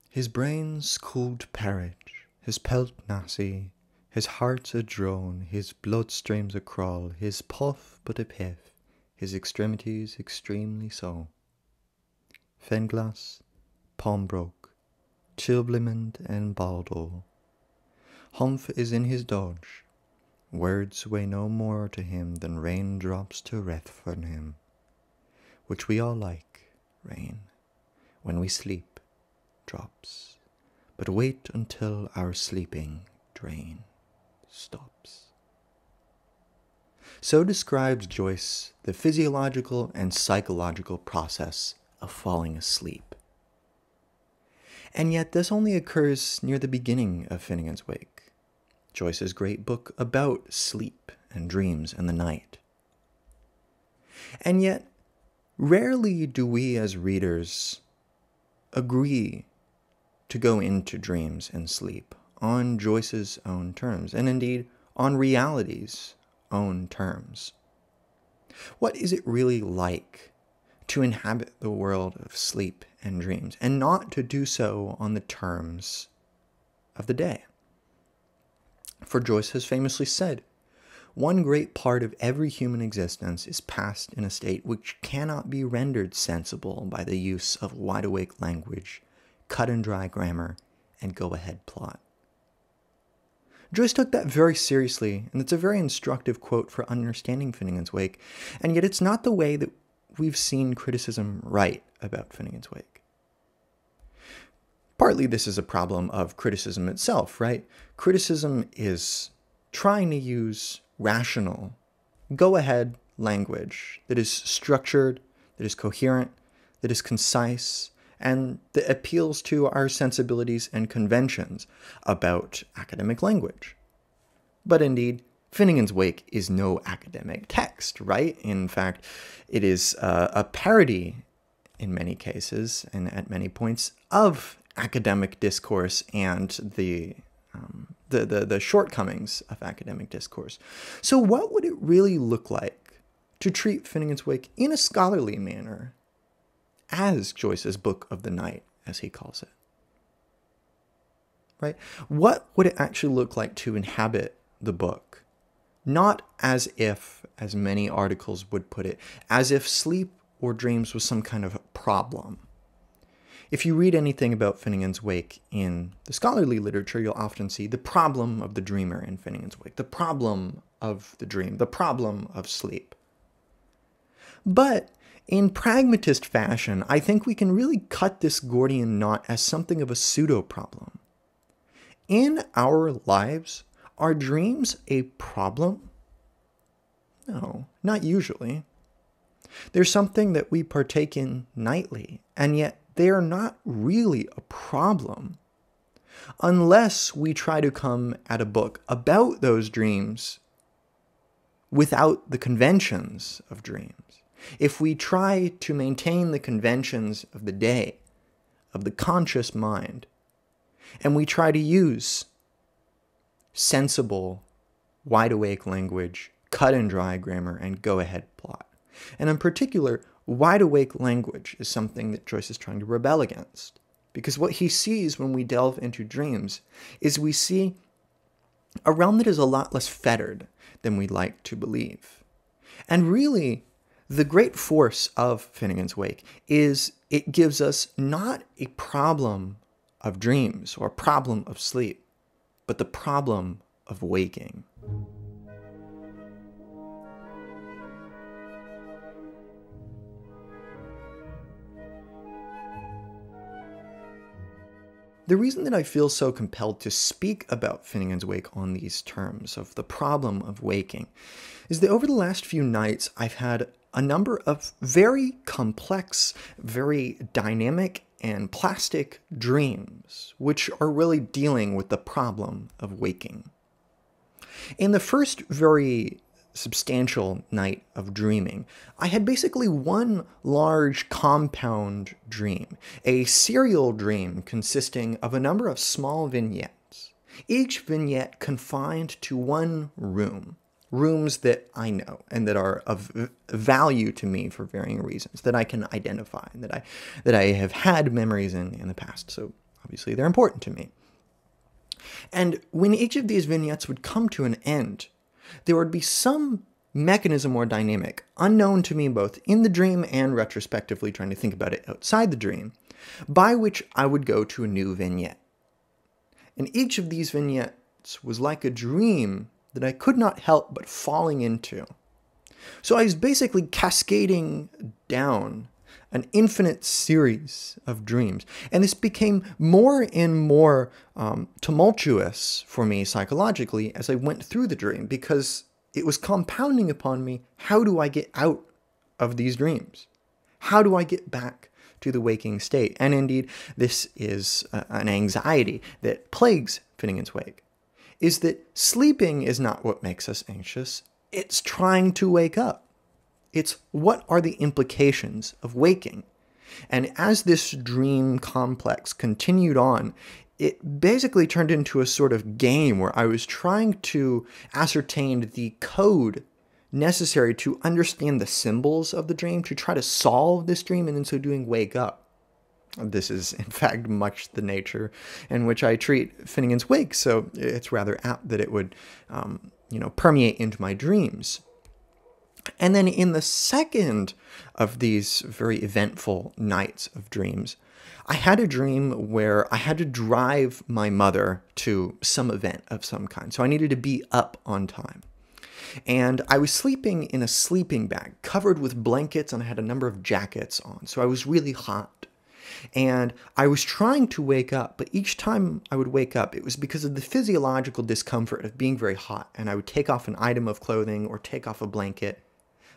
His brain's cooled parage, his pelt nassy, his heart's a drone, his bloodstream's a crawl, his puff but a piff, his extremities extremely so. Fenglas, Palmbroke, Chilblimond and Baldo. Humph is in his dodge. Words weigh no more to him than raindrops to Rethfarnham, which we all like, rain, when we sleep, drops, but wait until our sleeping drain stops. So describes Joyce the physiological and psychological process of falling asleep. And yet this only occurs near the beginning of Finnegans Wake, Joyce's great book about sleep and dreams and the night. And yet, rarely do we as readers agree to go into dreams and sleep on Joyce's own terms, and indeed on reality's own terms. What is it really like to inhabit the world of sleep and dreams, and not to do so on the terms of the day? For Joyce has famously said, "One great part of every human existence is passed in a state which cannot be rendered sensible by the use of wide-awake language, cut-and-dry grammar, and go-ahead plot." Joyce took that very seriously, and it's a very instructive quote for understanding Finnegans Wake, and yet it's not the way that we've seen criticism write about Finnegans Wake. Partly this is a problem of criticism itself, right? Criticism is trying to use rational, go-ahead language that is structured, that is coherent, that is concise, and that appeals to our sensibilities and conventions about academic language. But indeed, Finnegans Wake is no academic text, right? In fact, it is a parody in many cases and at many points of academic discourse and the shortcomings of academic discourse. So what would it really look like to treat Finnegans Wake in a scholarly manner as Joyce's Book of the Night, as he calls it? Right? What would it actually look like to inhabit the book? Not as if, as many articles would put it, as if sleep or dreams was some kind of problem. If you read anything about Finnegans Wake in the scholarly literature, you'll often see the problem of the dreamer in Finnegans Wake, the problem of the dream, the problem of sleep. But in pragmatist fashion, I think we can really cut this Gordian knot as something of a pseudo-problem. In our lives, are dreams a problem? No, not usually. They're something that we partake in nightly, and yet they are not really a problem unless we try to come at a book about those dreams without the conventions of dreams. If we try to maintain the conventions of the day, of the conscious mind, and we try to use sensible, wide-awake language, cut-and-dry grammar, and go-ahead plot. And in particular, wide-awake language is something that Joyce is trying to rebel against. Because what he sees when we delve into dreams is we see a realm that is a lot less fettered than we'd like to believe. And really, the great force of Finnegans Wake is it gives us not a problem of dreams or a problem of sleep, but the problem of waking. The reason that I feel so compelled to speak about Finnegans Wake on these terms of the problem of waking is that over the last few nights I've had a number of very complex, very dynamic and plastic dreams, which are really dealing with the problem of waking. In the first very substantial night of dreaming, I had basically one large compound dream, a serial dream consisting of a number of small vignettes, each vignette confined to one room. Rooms that I know and that are of value to me for varying reasons, that I can identify, and that I have had memories in the past. So Obviously, they're important to me. And when each of these vignettes would come to an end, there would be some mechanism or dynamic unknown to me both in the dream and retrospectively trying to think about it outside the dream, by which I would go to a new vignette. And each of these vignettes was like a dream that I could not help but falling into. So I was basically cascading down an infinite series of dreams. And this became more and more tumultuous for me psychologically as I went through the dream, because it was compounding upon me, how do I get out of these dreams? How do I get back to the waking state? And indeed, this is an anxiety that plagues Finnegans Wake, is that sleeping is not what makes us anxious, it's trying to wake up. It's what are the implications of waking? And as this dream complex continued on, it basically turned into a sort of game where I was trying to ascertain the code necessary to understand the symbols of the dream, to try to solve this dream, and in so doing, wake up. This is, in fact, much the nature in which I treat Finnegans Wake, so it's rather apt that it would, permeate into my dreams. And then in the second of these very eventful nights of dreams, I had a dream where I had to drive my mother to some event of some kind. So I needed to be up on time. And I was sleeping in a sleeping bag covered with blankets, and I had a number of jackets on. So I was really hot. And I was trying to wake up, but each time I would wake up, it was because of the physiological discomfort of being very hot. And I would take off an item of clothing or take off a blanket,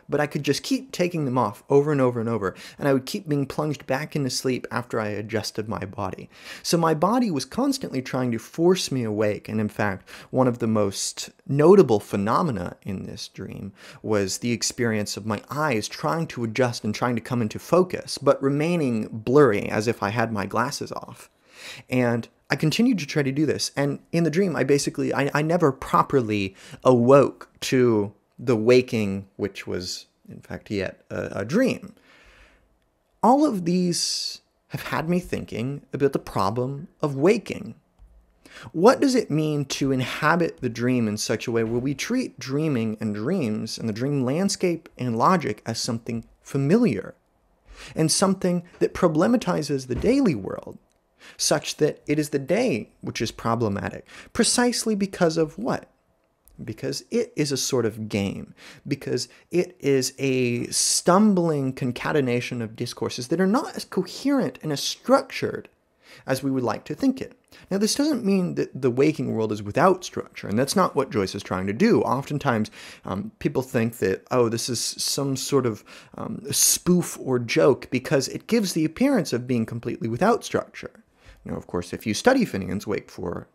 but I could just keep taking them off over and over and over, and I would keep being plunged back into sleep after I adjusted my body. So my body was constantly trying to force me awake, and in fact, one of the most notable phenomena in this dream was the experience of my eyes trying to adjust and trying to come into focus, but remaining blurry as if I had my glasses off. And I continued to try to do this, and in the dream, I never properly awoke to the waking, which was, in fact, yet a dream. All of these have had me thinking about the problem of waking. What does it mean to inhabit the dream in such a way where we treat dreaming and dreams and the dream landscape and logic as something familiar and something that problematizes the daily world, such that it is the day which is problematic, precisely because of what? Because it is a sort of game, because it is a stumbling concatenation of discourses that are not as coherent and as structured as we would like to think it. Now, this doesn't mean that the waking world is without structure, and that's not what Joyce is trying to do. Oftentimes, people think that, oh, this is some sort of spoof or joke because it gives the appearance of being completely without structure. Of course, if you study Finnegans Wake for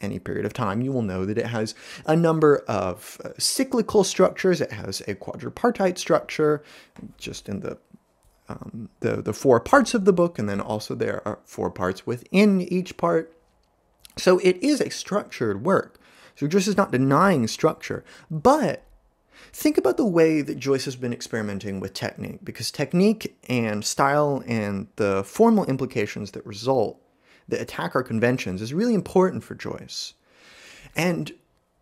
any period of time, you will know that it has a number of cyclical structures. It has a quadripartite structure, just in the 4 parts of the book, and then also there are 4 parts within each part. So it is a structured work. So Joyce is not denying structure, but think about the way that Joyce has been experimenting with technique, because technique and style and the formal implications that result that attack our conventions is really important for Joyce. And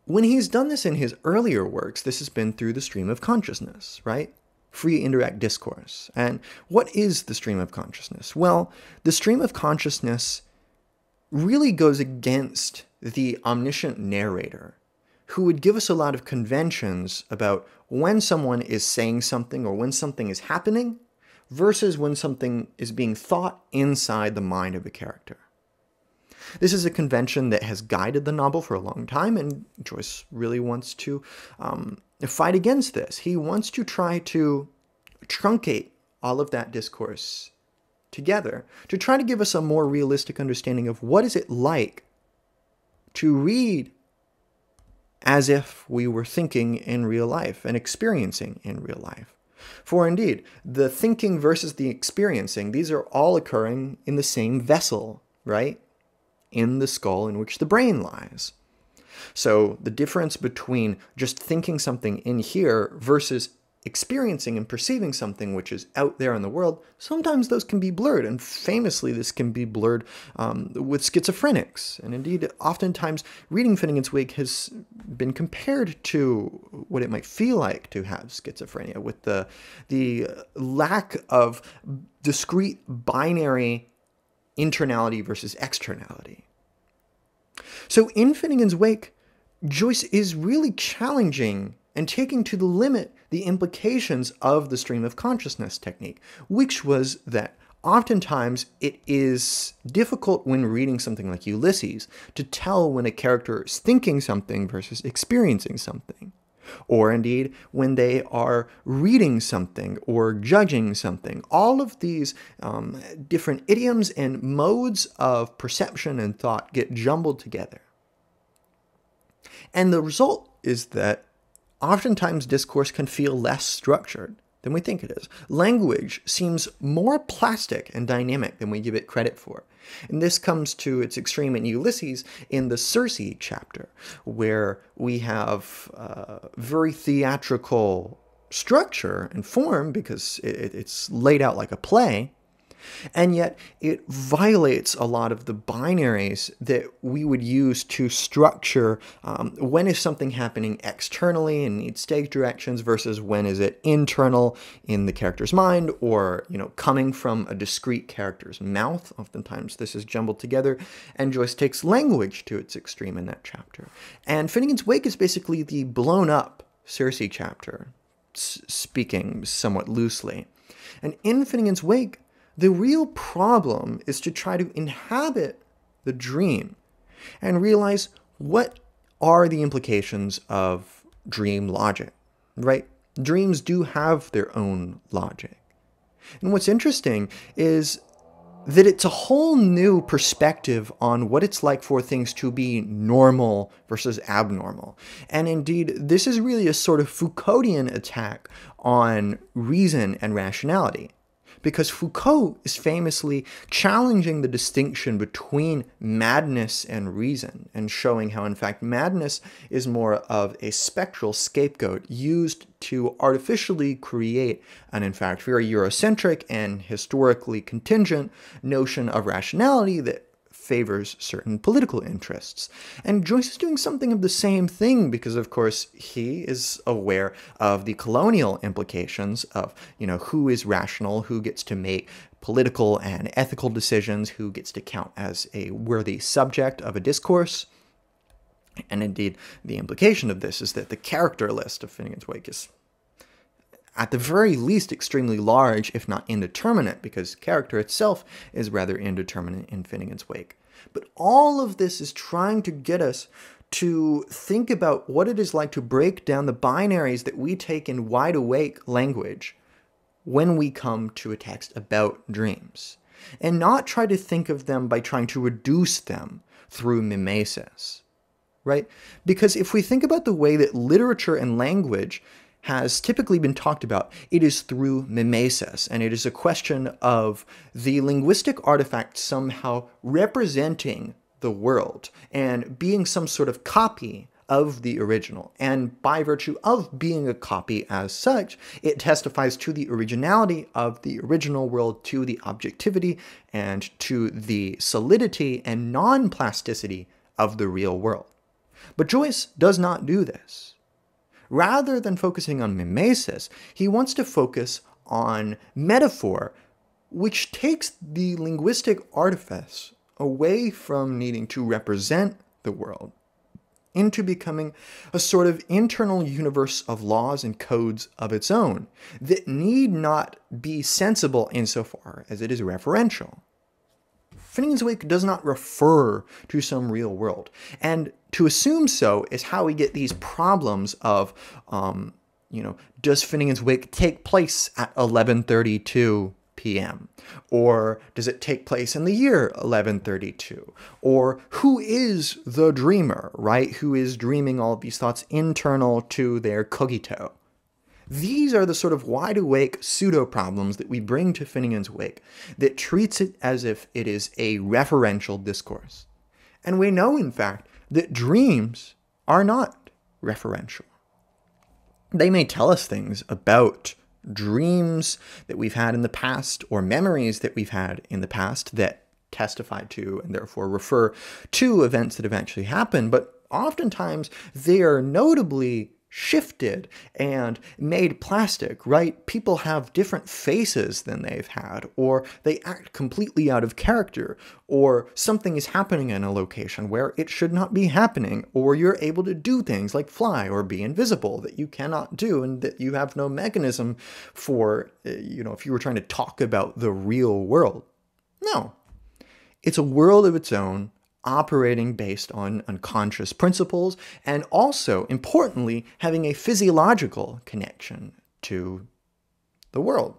when he's done this in his earlier works, this has been through the stream of consciousness, right? Free indirect discourse. And what is the stream of consciousness? Well, the stream of consciousness really goes against the omniscient narrator, who would give us a lot of conventions about when someone is saying something or when something is happening versus when something is being thought inside the mind of a character. This is a convention that has guided the novel for a long time, and Joyce really wants to fight against this. He wants to try to truncate all of that discourse together to try to give us a more realistic understanding of what is it like to read as if we were thinking in real life and experiencing in real life. For indeed, the thinking versus the experiencing, these are all occurring in the same vessel, right? In the skull in which the brain lies. So the difference between just thinking something in here versus experiencing and perceiving something which is out there in the world, sometimes those can be blurred. And famously, this can be blurred with schizophrenics. And indeed, oftentimes, reading Finnegans Wake has been compared to what it might feel like to have schizophrenia, with the lack of discrete binary internality versus externality. So in Finnegans Wake, Joyce is really challenging and taking to the limit the implications of the stream of consciousness technique, which was that oftentimes it is difficult when reading something like Ulysses to tell when a character is thinking something versus experiencing something, or indeed when they are reading something or judging something. All of these different idioms and modes of perception and thought get jumbled together. And the result is that oftentimes discourse can feel less structured than we think it is. Language seems more plastic and dynamic than we give it credit for. And this comes to its extreme in Ulysses in the Circe chapter, where we have very theatrical structure and form because it's laid out like a play, and yet it violates a lot of the binaries that we would use to structure when is something happening externally and needs stage directions versus when is it internal in the character's mind, or coming from a discrete character's mouth. Oftentimes this is jumbled together, and Joyce takes language to its extreme in that chapter. And Finnegans Wake is basically the blown up Circe chapter, speaking somewhat loosely. And in Finnegans Wake, the real problem is to try to inhabit the dream and realize what are the implications of dream logic, right? Dreams do have their own logic. And what's interesting is that it's a whole new perspective on what it's like for things to be normal versus abnormal. And indeed, this is really a sort of Foucauldian attack on reason and rationality. Because Foucault is famously challenging the distinction between madness and reason, and showing how, in fact, madness is more of a spectral scapegoat used to artificially create an, in fact, very Eurocentric and historically contingent notion of rationality that favors certain political interests. And Joyce is doing something of the same thing because, of course, he is aware of the colonial implications of, who is rational, who gets to make political and ethical decisions, who gets to count as a worthy subject of a discourse. And indeed, the implication of this is that the character list of Finnegans Wake is, at the very least, extremely large, if not indeterminate, because character itself is rather indeterminate in Finnegans Wake. But all of this is trying to get us to think about what it is like to break down the binaries that we take in wide awake language when we come to a text about dreams, and not try to think of them by trying to reduce them through mimesis, right? Because if we think about the way that literature and language has typically been talked about, it is through mimesis, and it is a question of the linguistic artifact somehow representing the world and being some sort of copy of the original. And by virtue of being a copy as such, it testifies to the originality of the original world, to the objectivity and to the solidity and non-plasticity of the real world. But Joyce does not do this. Rather than focusing on mimesis, he wants to focus on metaphor, which takes the linguistic artifice away from needing to represent the world into becoming a sort of internal universe of laws and codes of its own that need not be sensible insofar as it is referential. Finnegans Wake does not refer to some real world, and to assume so is how we get these problems of, does Finnegans Wake take place at 11:32 p.m.? Or does it take place in the year 1132? Or who is the dreamer, right? Who is dreaming all of these thoughts internal to their cogito? These are the sort of wide-awake pseudo-problems that we bring to Finnegans Wake that treats it as if it is a referential discourse. And we know, in fact, that dreams are not referential. They may tell us things about dreams that we've had in the past or memories that we've had in the past that testify to and therefore refer to events that have actually happened, but oftentimes they are notably shifted and made plastic, right? People have different faces than they've had, or they act completely out of character, or something is happening in a location where it should not be happening, or you're able to do things like fly or be invisible that you cannot do and that you have no mechanism for, if you were trying to talk about the real world. No. It's a world of its own, operating based on unconscious principles, and also, importantly, having a physiological connection to the world.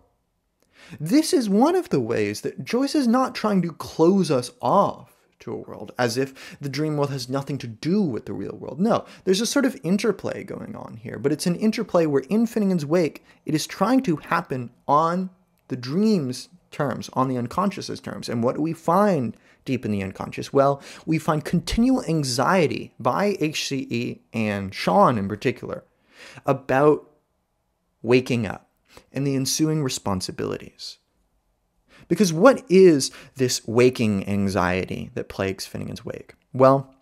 This is one of the ways that Joyce is not trying to close us off to a world, as if the dream world has nothing to do with the real world. No, there's a sort of interplay going on here, but it's an interplay where in Finnegans Wake, it is trying to happen on the dream's terms, on the unconscious's terms. And what do we find deep in the unconscious? Well, we find continual anxiety by HCE and Sean in particular about waking up and the ensuing responsibilities. Because what is this waking anxiety that plagues Finnegans Wake? Well,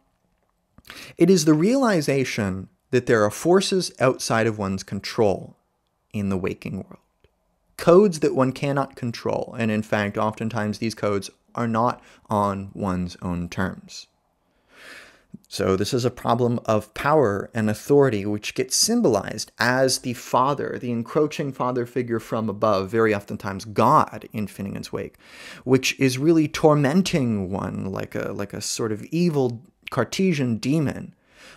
it is the realization that there are forces outside of one's control in the waking world. Codes that one cannot control, and in fact, oftentimes these codes are not on one's own terms. So this is a problem of power and authority, which gets symbolized as the father, the encroaching father figure from above, very oftentimes God in Finnegans Wake, which is really tormenting one like a sort of evil Cartesian demon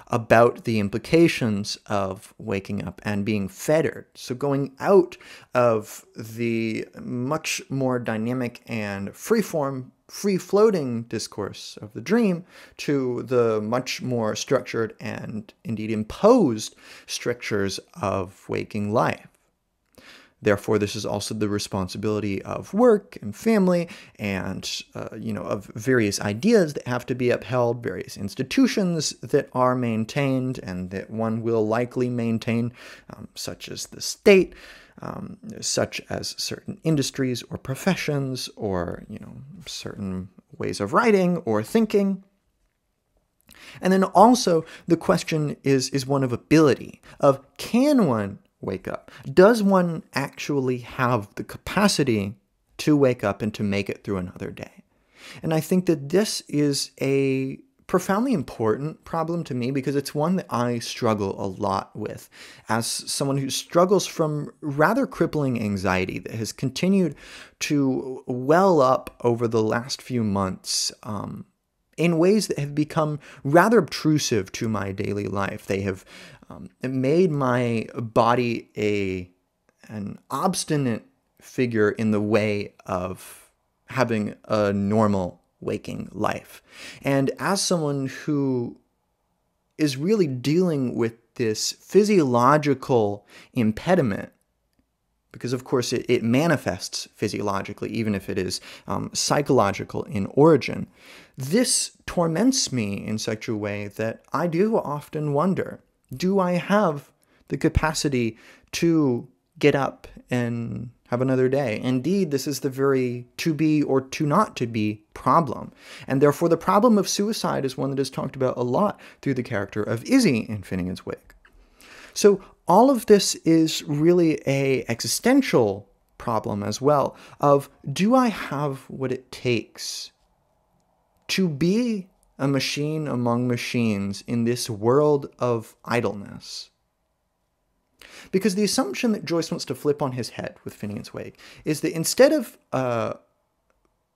about the implications of waking up and being fettered. So going out of the much more dynamic and free-floating discourse of the dream to the much more structured and indeed imposed strictures of waking life. Therefore, this is also the responsibility of work and family and, of various ideas that have to be upheld, various institutions that are maintained and that one will likely maintain, such as the state, such as certain industries or professions or, certain ways of writing or thinking. And then also the question is one of ability, of can one wake up? Does one actually have the capacity to wake up and to make it through another day? And I think that this is a profoundly important problem to me because it's one that I struggle a lot with as someone who struggles from rather crippling anxiety that has continued to well up over the last few months, in ways that have become rather obtrusive to my daily life. They have made my body an obstinate figure in the way of having a normal waking life. And as someone who is really dealing with this physiological impediment, because of course it manifests physiologically, even if it is psychological in origin, this torments me in such a way that I do often wonder, do I have the capacity to get up and have another day? Indeed, this is the very to be or to not to be problem. And therefore the problem of suicide is one that is talked about a lot through the character of Izzy in Finnegans Wake. So all of this is really an existential problem as well of, do I have what it takes to be a machine among machines in this world of idleness? Because the assumption that Joyce wants to flip on his head with Finnegans Wake is that instead of a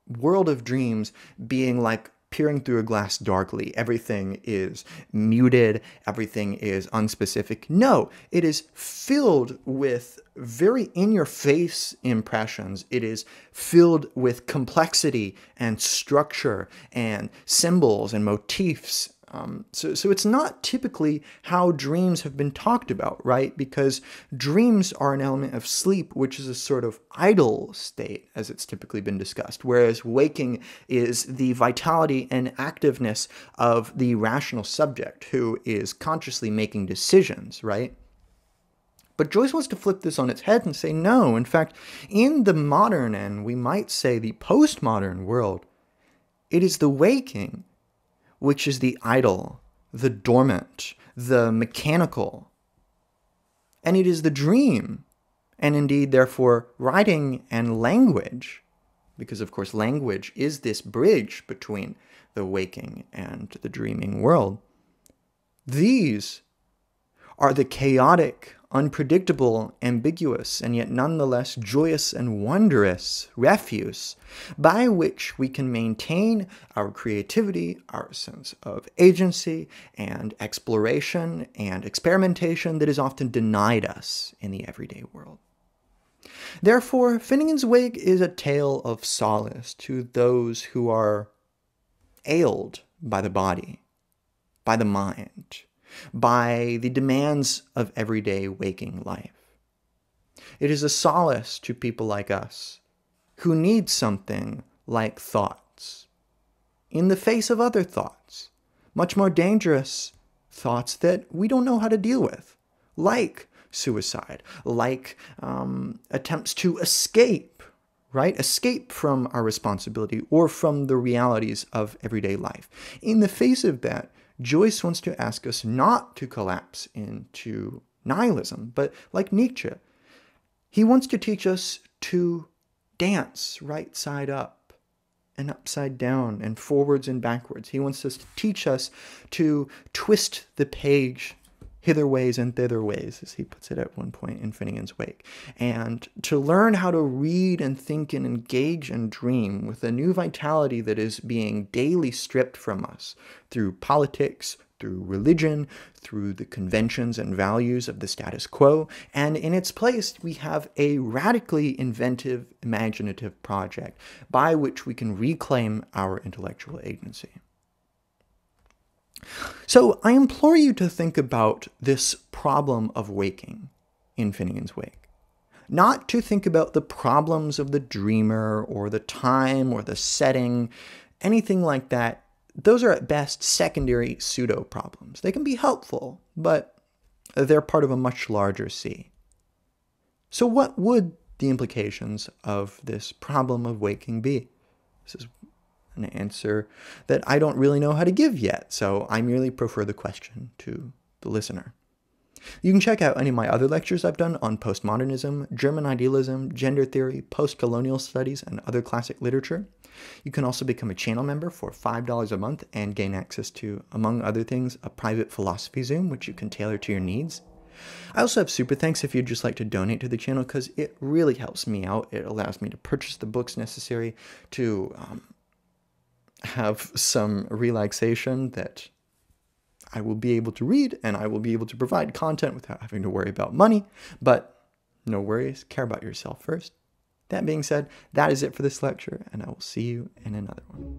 world of dreams being like peering through a glass darkly, everything is muted, everything is unspecific. No, it is filled with very in-your-face impressions. It is filled with complexity and structure and symbols and motifs. So it's not typically how dreams have been talked about, right? Because dreams are an element of sleep, which is a sort of idle state, as it's typically been discussed, whereas waking is the vitality and activeness of the rational subject who is consciously making decisions, right? But Joyce wants to flip this on its head and say no. In fact, in the modern, and we might say the postmodern world, it is the waking which is the idle, the dormant, the mechanical. And it is the dream, and indeed, therefore, writing and language, because of course language is this bridge between the waking and the dreaming world. These are the chaotic, unpredictable, ambiguous, and yet nonetheless joyous and wondrous refuse by which we can maintain our creativity, our sense of agency and exploration and experimentation that is often denied us in the everyday world. Therefore, Finnegans Wake is a tale of solace to those who are ailed by the body, by the mind, by the demands of everyday waking life. It is a solace to people like us who need something like thoughts in the face of other thoughts, much more dangerous thoughts that we don't know how to deal with, like suicide, like attempts to escape, right? Escape from our responsibility or from the realities of everyday life. In the face of that, Joyce wants to ask us not to collapse into nihilism, but like Nietzsche, he wants to teach us to dance right side up and upside down and forwards and backwards. He wants us to teach us to twist the page hither ways and thither ways, as he puts it at one point in Finnegans Wake, and to learn how to read and think and engage and dream with a new vitality that is being daily stripped from us through politics, through religion, through the conventions and values of the status quo, and in its place we have a radically inventive, imaginative project by which we can reclaim our intellectual agency. So I implore you to think about this problem of waking in Finnegans Wake. Not to think about the problems of the dreamer or the time or the setting, anything like that. Those are at best secondary pseudo-problems. They can be helpful, but they're part of a much larger sea. So what would the implications of this problem of waking be? This is an answer that I don't really know how to give yet, so I merely prefer the question to the listener. You can check out any of my other lectures I've done on postmodernism, German idealism, gender theory, post-colonial studies, and other classic literature. You can also become a channel member for $5 a month and gain access to, among other things, a private philosophy Zoom, which you can tailor to your needs. I also have super thanks if you'd just like to donate to the channel, because it really helps me out. It allows me to purchase the books necessary to have some relaxation that I will be able to read, and I will be able to provide content without having to worry about money. But no worries, care about yourself first. That being said, that is it for this lecture, and I will see you in another one.